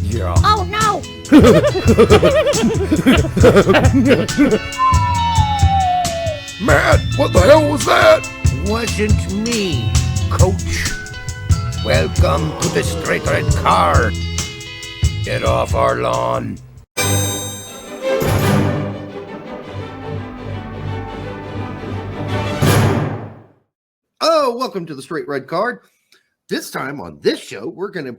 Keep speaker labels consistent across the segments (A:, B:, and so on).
A: Yeah.
B: Oh no!
A: Matt, what the hell was that?
C: Wasn't me, coach. Welcome to the straight red card. Get off our lawn.
A: Oh, welcome to the Straight Red Card. This time on this show,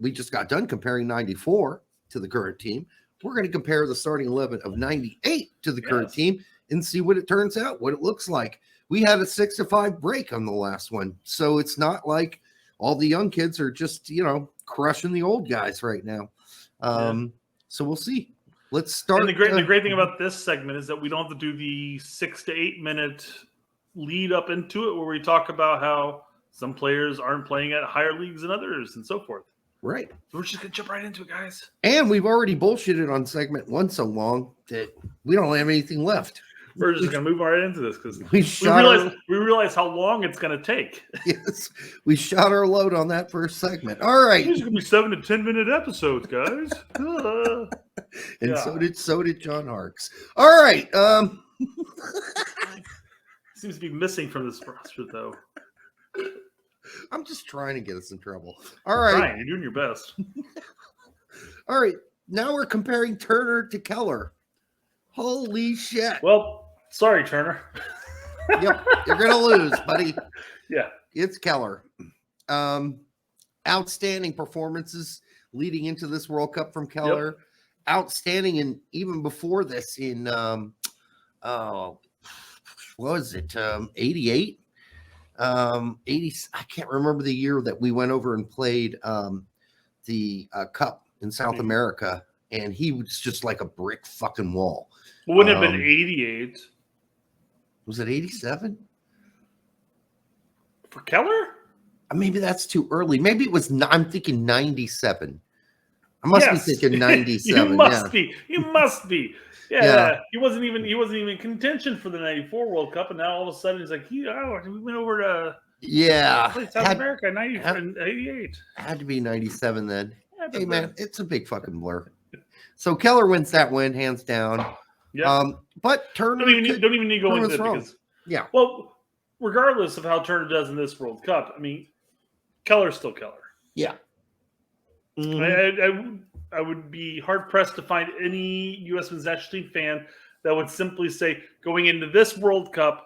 A: we just got done comparing 94 to the current team. We're going to compare the starting 11 of 98 to the current team and see what it turns out, what it looks like. We had a 6-5 break on the last one, so it's not like all the young kids are just, crushing the old guys right now. So we'll see. Let's start.
D: And the great thing about this segment is that we don't have to do the 6 to 8 minute lead up into it where we talk about how some players aren't playing at higher leagues than others and so forth.
A: Right.
D: So we're just going to jump right into it, guys.
A: And we've already bullshitted on segment 1 so long that we don't have anything left.
D: We're just going to move right into this because we realize how long it's going to take.
A: Yes, we shot our load on that first segment. All right.
D: These are going to be 7 to 10 minute episodes, guys.
A: And so did John Harkes. All right.
D: Seems to be missing from this roster, though.
A: I'm just trying to get us in trouble. All right.
D: Ryan, you're doing your best.
A: All right. Now we're comparing Turner to Keller. Holy shit.
D: Well, sorry, Turner.
A: Yep. You're going to lose, buddy.
D: Yeah.
A: It's Keller. Outstanding performances leading into this World Cup from Keller. Yep. Outstanding, and even before this in, what was it, 88? 80, I can't remember the year that we went over and played the Cup in South America, and he was just like a brick fucking wall.
D: It wouldn't have been 88.
A: Was it 87?
D: For Keller?
A: Maybe that's too early. Maybe it was, I'm thinking 97. I must be thinking 97.
D: You must be. You must be. Yeah. He wasn't even in contention for the 94 World Cup, and now all of a sudden he's like, we went over to South America in 88.
A: Had to be 97 then. Hey man, it's a big fucking blur. So Keller wins that win, hands down.
D: Yeah.
A: But Turner
D: don't even need to go into it because well, regardless of how Turner does in this World Cup, I mean, Keller's still Keller.
A: Yeah. Mm-hmm.
D: I would be hard pressed to find any U.S. men's national team fan that would simply say going into this World Cup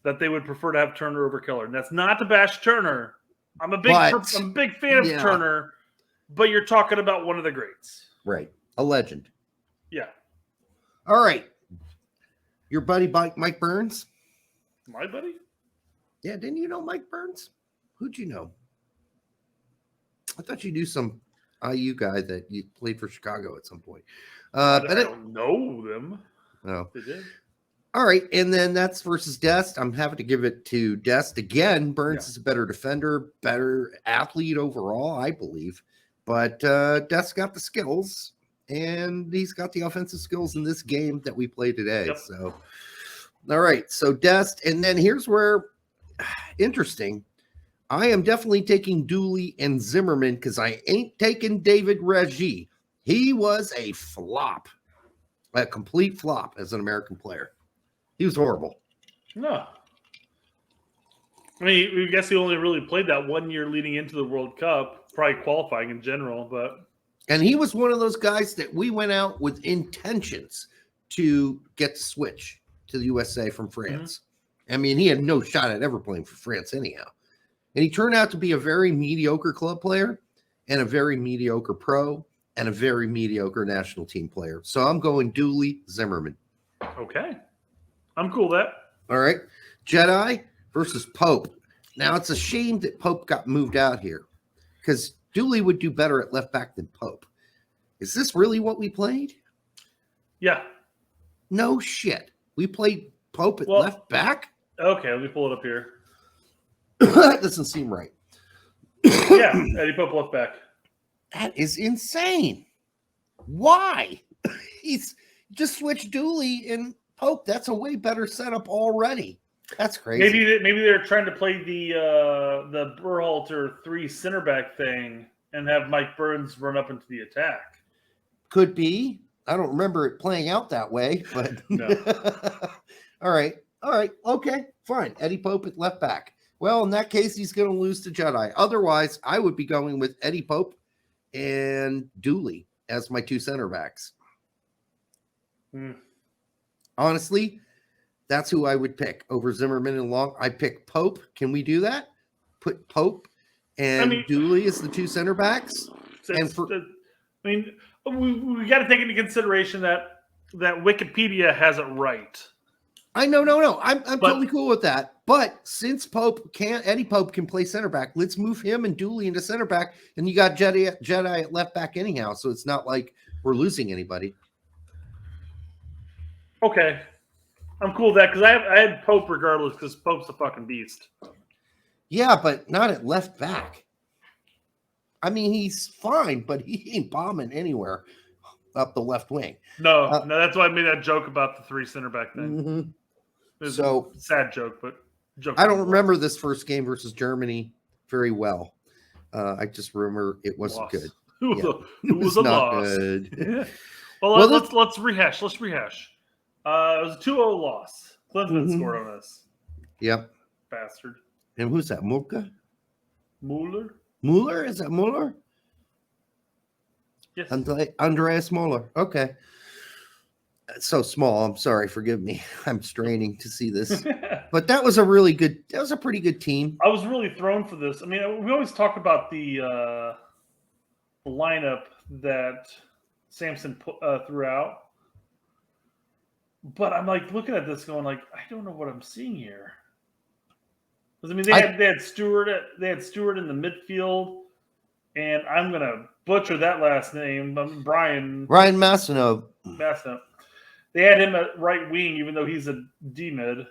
D: that they would prefer to have Turner over Keller. And that's not to bash Turner. I'm a big fan of Turner, but you're talking about one of the greats,
A: right? A legend.
D: Yeah.
A: All right. Your buddy Mike Burns?
D: My buddy?
A: Yeah, didn't you know Mike Burns? Who'd you know? I thought you knew some IU guy that you played for Chicago at some point.
D: I don't know them.
A: No.
D: They did.
A: All right, and then that's versus Dest. I'm happy to give it to Dest again. Burns is a better defender, better athlete overall, I believe. But Dest got the skills, and he's got the offensive skills in this game that we play today. Yep. So, all right, so Dest, and then here's where interesting. I am definitely taking Dooley and Zimmerman because I ain't taking David Reggie. He was a flop, a complete flop as an American player. He was horrible.
D: No. I mean, I guess he only really played that 1 year leading into the World Cup, probably qualifying in general, but.
A: And he was one of those guys that we went out with intentions to get the switch to the USA from France. Mm-hmm. I mean, he had no shot at ever playing for France anyhow. And he turned out to be a very mediocre club player and a very mediocre pro and a very mediocre national team player. So I'm going Dooley, Zimmerman.
D: Okay. I'm cool with that.
A: All right. Jedi versus Pope. Now, it's a shame that Pope got moved out here because Dooley would do better at left back than Pope. Is this really what we played?
D: Yeah.
A: No shit. We played Pope at left back?
D: Okay, let me pull it up here.
A: That doesn't seem right.
D: Yeah, Eddie Pope left back.
A: That is insane. Why? He's just switched Dooley and Pope. That's a way better setup already. That's crazy.
D: Maybe they're trying to play the Berhalter 3 center back thing and have Mike Burns run up into the attack.
A: Could be. I don't remember it playing out that way, but
D: No.
A: All right. Okay, fine. Eddie Pope at left back. Well, in that case, he's going to lose to Jedi. Otherwise, I would be going with Eddie Pope and Dooley as my 2 center backs. Honestly, that's who I would pick over Zimmerman and Long. I pick Pope. Can we do that? Put Pope and Dooley as the 2 center backs?
D: We got to take into consideration that Wikipedia has it right.
A: No. I'm totally cool with that. But since Eddie Pope can play center back, let's move him and Dooley into center back, and you got Jedi at left back anyhow. So it's not like we're losing anybody.
D: Okay, I'm cool with that because I had Pope regardless because Pope's a fucking beast.
A: Yeah, but not at left back. I mean, he's fine, but he ain't bombing anywhere up the left wing.
D: No, that's why I made that joke about the 3 center back thing.
A: Mm-hmm.
D: It was a sad joke, but
A: I don't remember this first game versus Germany very well. I just remember it wasn't good.
D: It was a
A: not
D: loss.
A: Good.
D: Well, let's rehash. It was a 2-0 loss. Klinsmann scored on us.
A: Yep.
D: Bastard.
A: And who's that? Mulka?
D: Mueller?
A: Mueller? Is that Mueller?
D: Yes.
A: Andreas Mueller. Okay. It's so small. I'm sorry. Forgive me. I'm straining to see this. But that was a pretty good team.
D: I was really thrown for this. I mean, we always talk about the lineup that Samson threw out. But I'm like looking at this going like, I don't know what I'm seeing here. Because I mean they had Stewart in the midfield, and I'm gonna butcher that last name. Ryan
A: Masino.
D: They had him at right wing, even though he's a D mid, if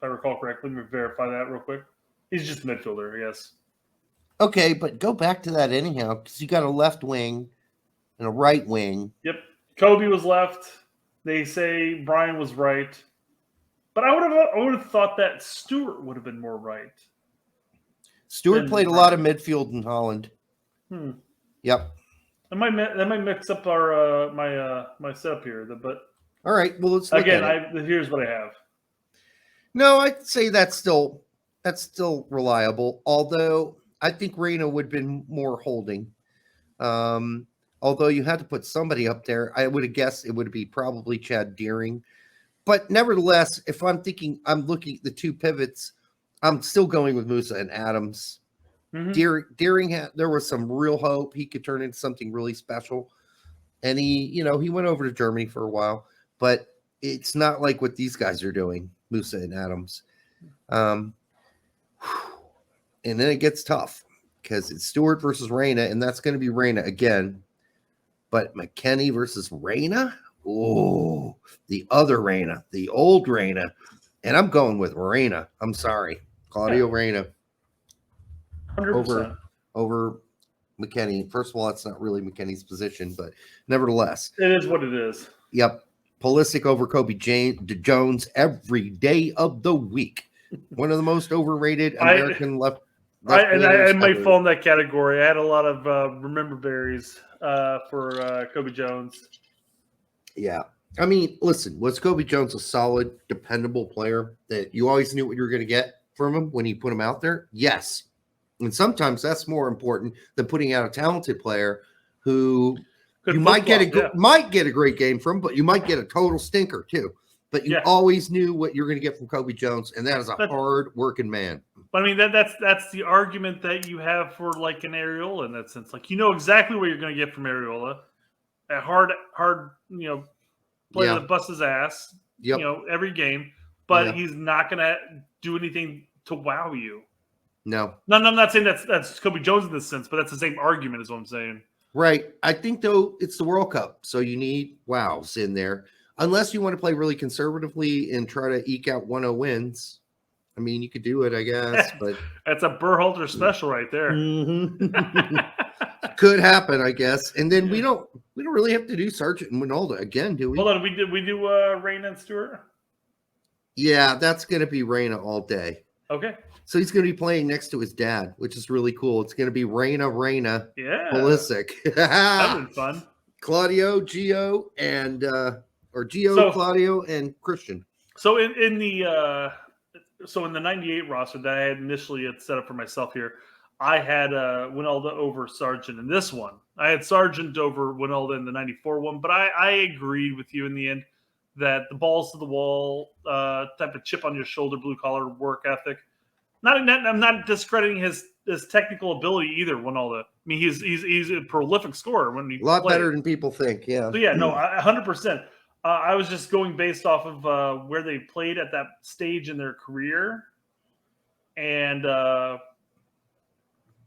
D: I recall correctly. Let me verify that real quick. He's just midfielder, yes.
A: Okay, but go back to that anyhow, because you got a left wing and a right wing.
D: Yep. Kobe was left. They say Brian was right. But I would have thought that Stewart would have been more right.
A: Stewart played a lot of midfield in Holland. Yep.
D: That might mix up our my setup here. But
A: all right, well let's look at it.
D: Here's what I have.
A: No, I'd say that's still reliable. Although I think Reyna would have been more holding. Although you had to put somebody up there, I would have guessed it would be probably Chad Deering. But nevertheless, if I'm looking at the 2 pivots, I'm still going with Musa and Adams. Deering there was some real hope he could turn into something really special, and he went over to Germany for a while, but it's not like what these guys are doing, Musa and Adams. And then it gets tough because it's Stewart versus Reyna, and that's going to be Reyna again. But McKennie versus Reyna. Oh, the other Reyna, the old Reyna. And I'm going with Reyna. I'm sorry. Claudio Reyna.
D: 100%.
A: Over McKennie. First of all, it's not really McKennie's position, but nevertheless.
D: It is what it is.
A: Yep. Pulisic over Kobe Jones every day of the week. One of the most overrated American left
D: I might fall in that category. I had a lot of remember berries for Kobe Jones.
A: Yeah. I mean, listen, was Kobe Jones a solid, dependable player that you always knew what you were going to get from him when you put him out there? Yes. And sometimes that's more important than putting out a talented player who you might get a great game from, but you might get a total stinker too. But you always knew what you're going to get from Kobe Jones, and that is a hard-working man.
D: But I mean, that's the argument that you have for like an Areola in that sense. Like, you know exactly what you're going to get from Areola. A hard, player that busts his ass, every game. But he's not going to do anything to wow you.
A: No,
D: I'm not saying that's Kobe Jones in this sense, but that's the same argument is what I'm saying.
A: Right. I think, though, it's the World Cup, so you need wows in there. Unless you want to play really conservatively and try to eke out 1-0 wins. I mean, you could do it, I guess. But
D: that's a Berhalter special right there.
A: Mm-hmm. Could happen, I guess. And then we don't really have to do Sargent and Winalda again, do we?
D: Hold on, we do Reyna and Stewart?
A: Yeah, that's going to be Reyna all day.
D: Okay.
A: So he's going to be playing next to his dad, which is really cool. It's going to be Reina
D: Yeah.
A: Pulisic.
D: That'd been fun.
A: Claudio, Gio, and or Gio,
D: So-
A: Claudio, and Christian.
D: So in the 98 roster that I had initially had set up for myself here, I had Winalda over Sargent in this one. I had Sargent over Winalda in the 94 one, but I agreed with you in the end that the balls to the wall type of chip on your shoulder, blue collar work ethic. I'm not discrediting his technical ability either. Winalda. I mean, he's a prolific scorer when he
A: A lot
D: plays.
A: better than people think. Yeah.
D: So yeah, no, 100%. I was just going based off of where they played at that stage in their career, and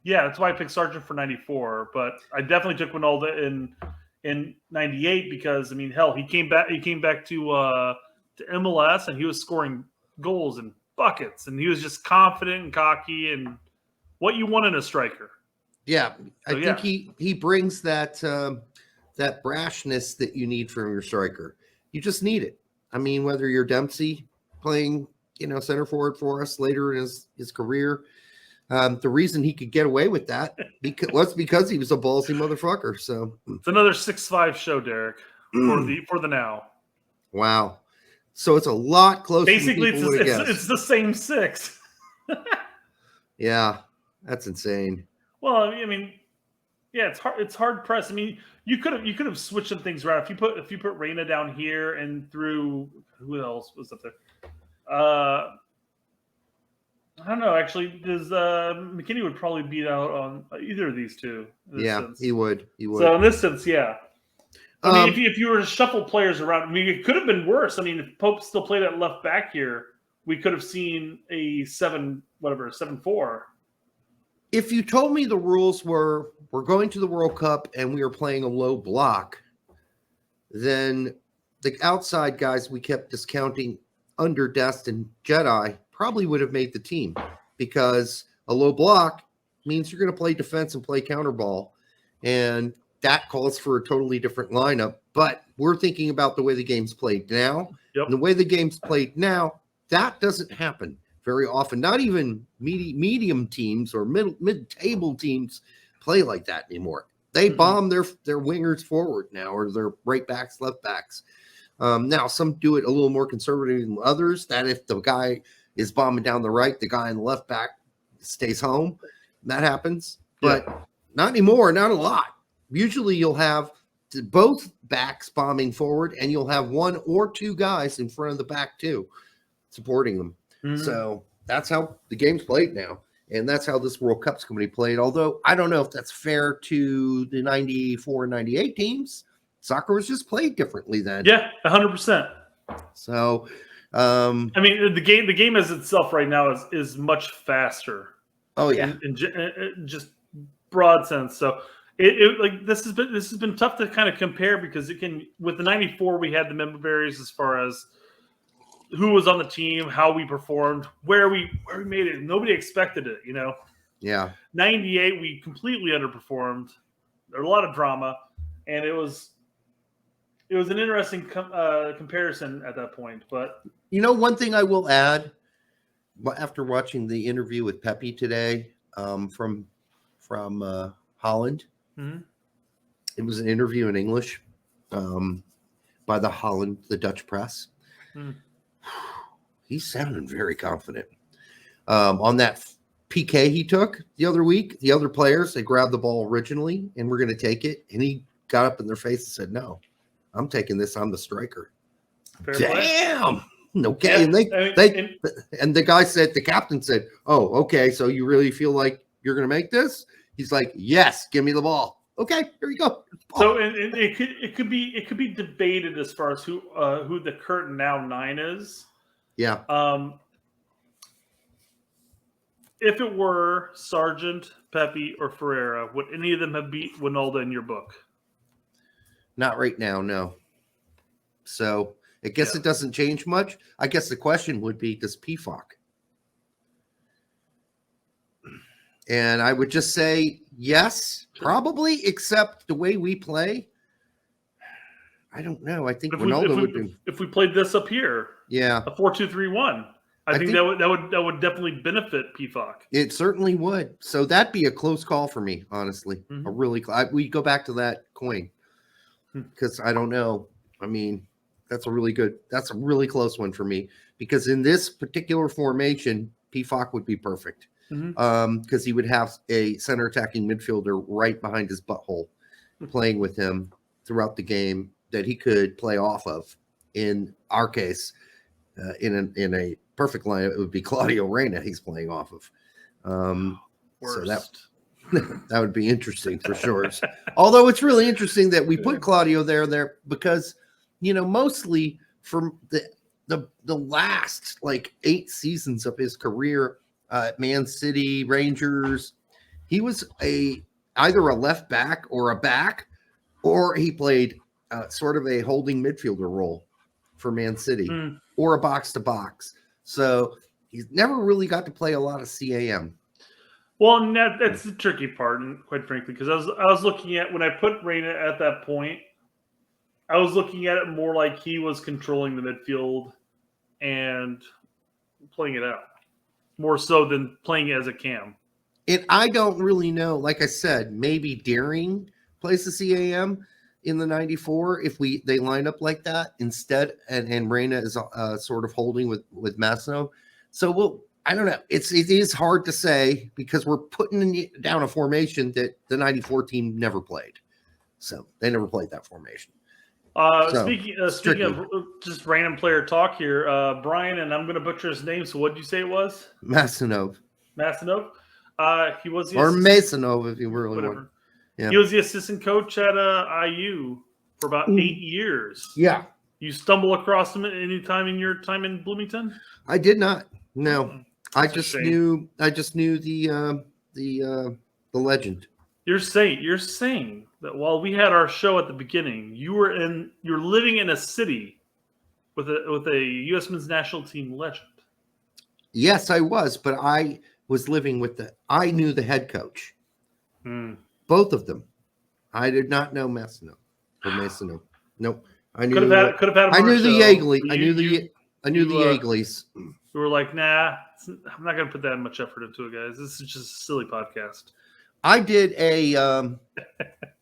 D: yeah, that's why I picked Sargent for 94. But I definitely took Winalda in 98 because I mean, hell, he came back to MLS and he was scoring goals and buckets, and he was just confident and cocky and what you want in a striker.
A: Yeah, I
D: So,
A: think he brings that that brashness that you need from your striker. You just need it. I mean, whether you're Dempsey playing, center forward for us later in his career, the reason he could get away with that was because he was a ballsy motherfucker. So
D: It's another 6'5" show, Derek, for the now.
A: wow. So it's a lot closer.
D: Basically,
A: than
D: it's the same 6.
A: Yeah, that's insane.
D: Well, I mean, yeah, it's hard pressed. I mean, you could have switched some things around. If you put Reina down here and threw who else was up there? I don't know. Actually, does McKinney would probably beat out on either of these two.
A: Yeah,
D: sense.
A: he would.
D: So in this sense, yeah. I mean, if you were to shuffle players around, I mean, it could have been worse. I mean, if Pope still played at left back here, we could have seen a 7-4.
A: If you told me the rules were we're going to the World Cup and we were playing a low block, then the outside guys we kept discounting under Dest and Jedi probably would have made the team because a low block means you're going to play defense and play counter ball. And that calls for a totally different lineup. But we're thinking about the way the game's played now.
D: Yep.
A: And the way the game's played now, that doesn't happen very often. Not even medium teams or mid-table teams play like that anymore. They bomb their wingers forward now, or their right backs, left backs. Now, some do it a little more conservative than others, that if the guy is bombing down the right, the guy in the left back stays home. That happens. But not anymore, not a lot. Usually you'll have both backs bombing forward, and you'll have one or two guys in front of the back too, supporting them.
D: Mm-hmm.
A: So that's how the game's played now. And that's how this World Cup's going to be played. Although I don't know if that's fair to the 94 and 98 teams. Soccer was just played differently then.
D: Yeah, 100%.
A: So,
D: I mean, the game as itself right now is much faster.
A: Oh yeah,
D: in just broad sense. So this has been tough to kind of compare because with the 94 we had the member varies as far as who was on the team, how we performed, where we made it. Nobody expected it,
A: Yeah.
D: 98 we completely underperformed. There was a lot of drama, and it was an interesting comparison at that point. But
A: one thing I will add, after watching the interview with Pepe today, from Holland, it was an interview in English, by the Dutch press. He's sounding very confident. On that PK he took the other week, the other players, they grabbed the ball originally and we're going to take it. And he got up in their face and said, "No, I'm taking this. I'm the striker."
D: Fair
A: Damn.
D: play.
A: Okay.
D: Yeah,
A: and the guy said, the captain said, "Oh, okay. So you really feel like you're going to make this?" He's like, "Yes, give me the ball." Okay, here you go.
D: So it could be debated as far as who the current now 9 is.
A: Yeah.
D: If it were Sargent, Pepe, or Ferreira, would any of them have beat Winalda in your book?
A: Not right now, no. So I guess it doesn't change much. I guess the question would be, does PFOC? And I would just say yes, probably, except the way we play. I don't know. I think Ronaldo would do.
D: If we played this up here,
A: yeah,
D: a 4-2-3-1, I think that would definitely benefit PFOC.
A: It certainly would. So that'd be a close call for me, honestly.
D: Mm-hmm.
A: A really we go back to that coin because I don't know. I mean, that's a really close one for me because in this particular formation, PFOC would be perfect because he would have a center attacking midfielder right behind his butthole playing with him throughout the game that he could play off of. In our case, in a perfect line, it would be Claudio Reyna he's playing off of. So that would be interesting for sure. Although it's really interesting that we put Claudio there because, mostly from the last like 8 seasons of his career at Man City, Rangers, he was either a left back or a back, or he played sort of a holding midfielder role for Man City or a box to box. So he's never really got to play a lot of CAM.
D: Well, and that's the tricky part, and quite frankly, because I was looking at when I put Reyna at that point, I was looking at it more like he was controlling the midfield and playing it out more so than playing as a cam.
A: And I don't really know. Like I said, maybe Deering plays the CAM in the 94 if they line up like that instead, and Reyna is sort of holding with Masno. So I don't know. It is hard to say because we're putting down a formation that the 94 team never played. So they never played that formation.
D: Speaking of just random player talk here, Brian, and I'm going to butcher his name. So what did you say it was?
A: Masanov.
D: He was
A: Masonov, if you really want. Yeah.
D: He was the assistant coach at IU for about 8 years.
A: Yeah.
D: You stumble across him at any time in your time in Bloomington?
A: I did not. No. I just knew the legend. You're
D: saying that while we had our show at the beginning, you're living in a city with a U.S. men's national team legend.
A: Yes, I was, but I was living I knew the head coach. Both of them. I did not know Masino or Masino. Nope. I knew
D: could have had
A: I knew the Yeagley. I knew the Yeagleys.
D: We were like, nah, I'm not going to put that much effort into it, guys. This is just a silly podcast.
A: I did a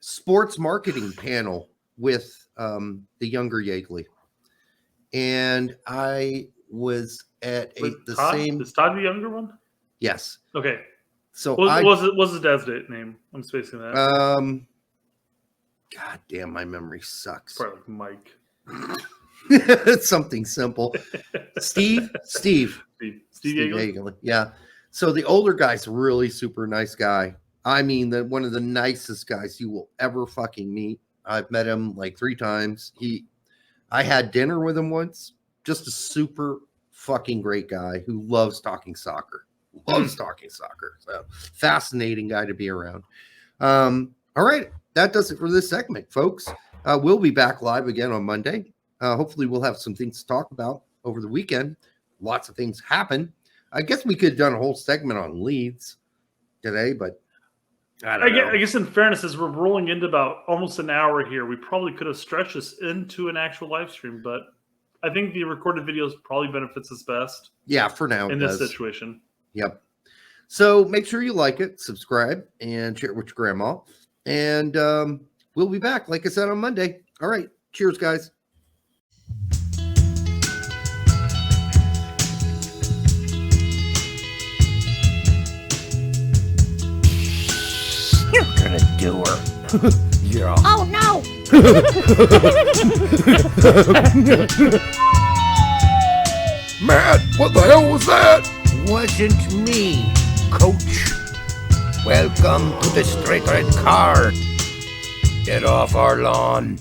A: sports marketing panel with the younger Yeagley, and I was at the same.
D: Is Todd the younger one?
A: Yes.
D: Okay.
A: So
D: what's his dad's name? I'm spacing that.
A: God damn, my memory sucks.
D: Probably like Mike.
A: It's something simple. Steve
D: Yeagley?
A: Yeah. So the older guy's really super nice guy. I mean, one of the nicest guys you will ever fucking meet. I've met him like 3 times. I had dinner with him once. Just a super fucking great guy who loves talking soccer. So fascinating guy to be around. All right. That does it for this segment, folks. We'll be back live again on Monday. Hopefully we'll have some things to talk about over the weekend. Lots of things happen. I guess we could have done a whole segment on Leeds today, but I
D: guess in fairness, as we're rolling into about almost an hour here, we probably could have stretched this into an actual live stream, but I think the recorded videos probably benefits us best.
A: Yeah, for now.
D: In this situation.
A: Yep. So make sure you like it, subscribe, and share it with your grandma. And we'll be back, like I said, on Monday. All right. Cheers, guys.
C: You're gonna do her. Yeah.
B: Oh no!
C: Matt, what the hell was that?
A: Wasn't me, coach.
C: Welcome to the Straight Red Card. Get off our lawn.